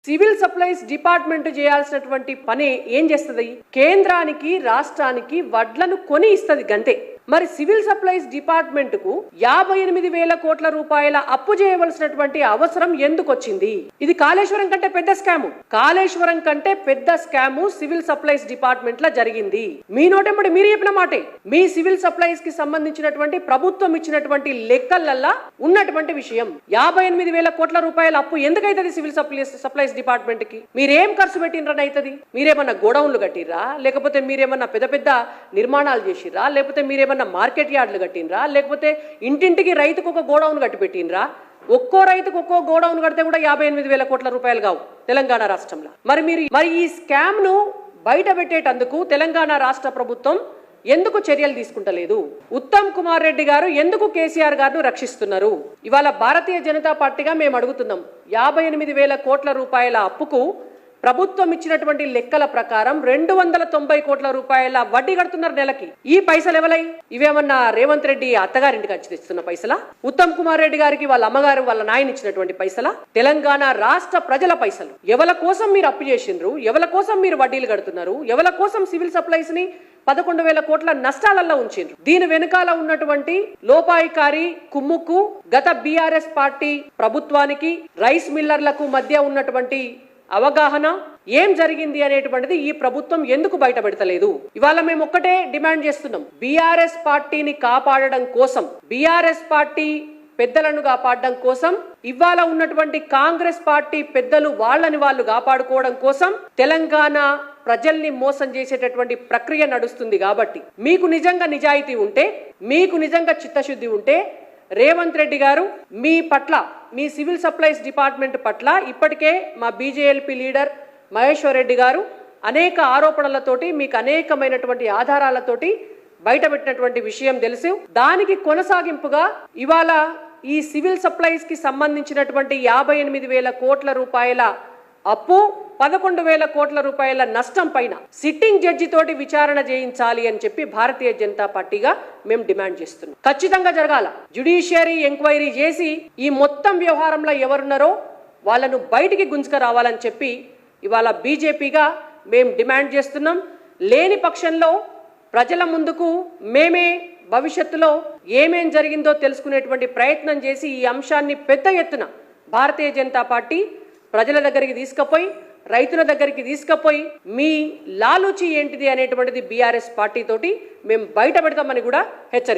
Civil supplies department చేయాల్సినటువంటి పని ఏం చేస్తుంది? కేంద్రానికి రాష్ట్రానికి వడ్లను కొని ఇస్తుంది గంతే. మరి సివిల్ సప్లైస్ డిపార్ట్మెంట్ కు 58,000 కోట్ల రూపాయల అప్పు చేయవలసినటువంటి అవసరం ఎందుకు వచ్చింది? ఇది కాళేశ్వరం కంటే పెద్ద స్కాము. కాళేశ్వరం కంటే పెద్ద స్కాము సివిల్ సప్లైస్ డిపార్ట్మెంట్ లా జరిగింది. మీ నోటెంబడి మీరు చెప్పిన మాటే. మీ సివిల్ సప్లైస్ కి సంబంధించినటువంటి ప్రభుత్వం ఇచ్చినటువంటి లెక్కలల్లా ఉన్నటువంటి విషయం 58,000 కోట్ల రూపాయల అప్పు ఎందుకైతుంది సివిల్ సప్లైస్ డిపార్ట్మెంట్ కి? మీరేం ఖర్చు పెట్టినరని అవుతుంది? మీరేమన్నా గోడౌన్లు కట్టిర్రా, లేకపోతే మీరేమన్నా పెద్ద పెద్ద నిర్మాణాలు చేసిర్రా, లేకపోతే మీరేమన్నా మార్కెట్ యార్డ్లు కట్టినరా, లేకపోతే ఇంటింటికి రైతుకు ఒక గోడౌన్ కట్టి పెట్టినరా? ఒక్కో రైతుకు ఒక్కో గోడౌన్ కడితే కూడా 58,000 కోట్ల రూపాయలు కావు తెలంగాణ రాష్ట్రంలో. మరి ఈ స్కామ్ ను బయట పెట్టేటందుకు తెలంగాణ రాష్ట్ర ప్రభుత్వం ఎందుకు చర్యలు తీసుకుంటలేదు? ఉత్తమ్ కుమార్ రెడ్డి గారు ఎందుకు కేసీఆర్ గారిను రక్షిస్తున్నారు? ఇవాళ భారతీయ జనతా పార్టీగా మేము అడుగుతున్నాం. 58,000 కోట్ల రూపాయల అప్పుకు ప్రభుత్వం ఇచ్చినటువంటి లెక్కల ప్రకారం 290 కోట్ల రూపాయల వడ్డీ కడుతున్నారు నెలకి. ఈ పైసలు ఎవలై? ఇవేమన్నా రేవంత్ రెడ్డి అత్తగారింటికి వచ్చి తెస్తున్న పైసలా? ఉత్తమ్ కుమార్ రెడ్డి గారికి వాళ్ళ అమ్మగారు వాళ్ళ నాయన ఇచ్చినటువంటి పైసలా? తెలంగాణ రాష్ట్ర ప్రజల పైసలు. ఎవల కోసం మీరు అప్పు చేసిండ్రు? ఎవల కోసం మీరు వడ్డీలు కడుతున్నారు? ఎవల కోసం సివిల్ సప్లైస్ ని 11,000 కోట్ల నష్టాలలో ఉంచిండ్రు? దీని వెనుకాల ఉన్నటువంటి లోపాయికారి కుమ్ముకు గత బీఆర్ఎస్ పార్టీ ప్రభుత్వానికి రైస్ మిల్లర్లకు మధ్య ఉన్నటువంటి అవగాహన ఏం జరిగింది అనేటువంటిది ఈ ప్రభుత్వం ఎందుకు బయట పెడతలేదు? ఇవాళ మేము ఒక్కటే డిమాండ్ చేస్తున్నాం. బీఆర్ఎస్ పార్టీని కాపాడడం కోసం, బీఆర్ఎస్ పార్టీ పెద్దలను కాపాడడం కోసం, ఇవాళ ఉన్నటువంటి కాంగ్రెస్ పార్టీ పెద్దలు వాళ్ళని వాళ్ళు కాపాడుకోవడం కోసం తెలంగాణ ప్రజల్ని మోసం చేసేటటువంటి ప్రక్రియ నడుస్తుంది. కాబట్టి మీకు నిజంగా నిజాయితీ ఉంటే, మీకు నిజంగా చిత్తశుద్ధి ఉంటే, రేవంత్ రెడ్డి గారు మీ పట్ల, మీ సివిల్ సప్లైస్ డిపార్ట్మెంట్ పట్ల ఇప్పటికే మా బీజేఎల్పీ లీడర్ మహేశ్వర్ రెడ్డి గారు అనేక ఆరోపణలతోటి, మీకు అనేకమైనటువంటి ఆధారాలతోటి బయటపెట్టినటువంటి విషయం తెలుసు. దానికి కొనసాగింపుగా ఇవాళ ఈ సివిల్ సప్లైస్ కి సంబంధించినటువంటి 58,000 కోట్ల రూపాయల అప్పు, 11,000 కోట్ల రూపాయల నష్టం పైన సిట్టింగ్ జడ్జి తోటి విచారణ చేయించాలి అని చెప్పి భారతీయ జనతా పార్టీగా మేము డిమాండ్ చేస్తున్నాం. ఖచ్చితంగా జరగాల. జ్యుడిషియరీ ఎంక్వైరీ చేసి ఈ మొత్తం వ్యవహారంలో ఎవరున్నారో వాళ్ళను బయటికి గుంజుక రావాలని చెప్పి ఇవాళ బీజేపీగా మేము డిమాండ్ చేస్తున్నాం. లేని పక్షంలో ప్రజల ముందుకు మేమే భవిష్యత్తులో ఏమేం జరిగిందో తెలుసుకునేటువంటి ప్రయత్నం చేసి ఈ అంశాన్ని పెద్ద ఎత్తున భారతీయ జనతా పార్టీ ప్రజల దగ్గరికి తీసుకుపోయి, రైతుల దగ్గరికి తీసుకుపోయి మీ లాలూచి ఏంటిది అనేటువంటిది బీఆర్ఎస్ పార్టీ తోటి మేము బయట పెడతామని కూడా హెచ్చరి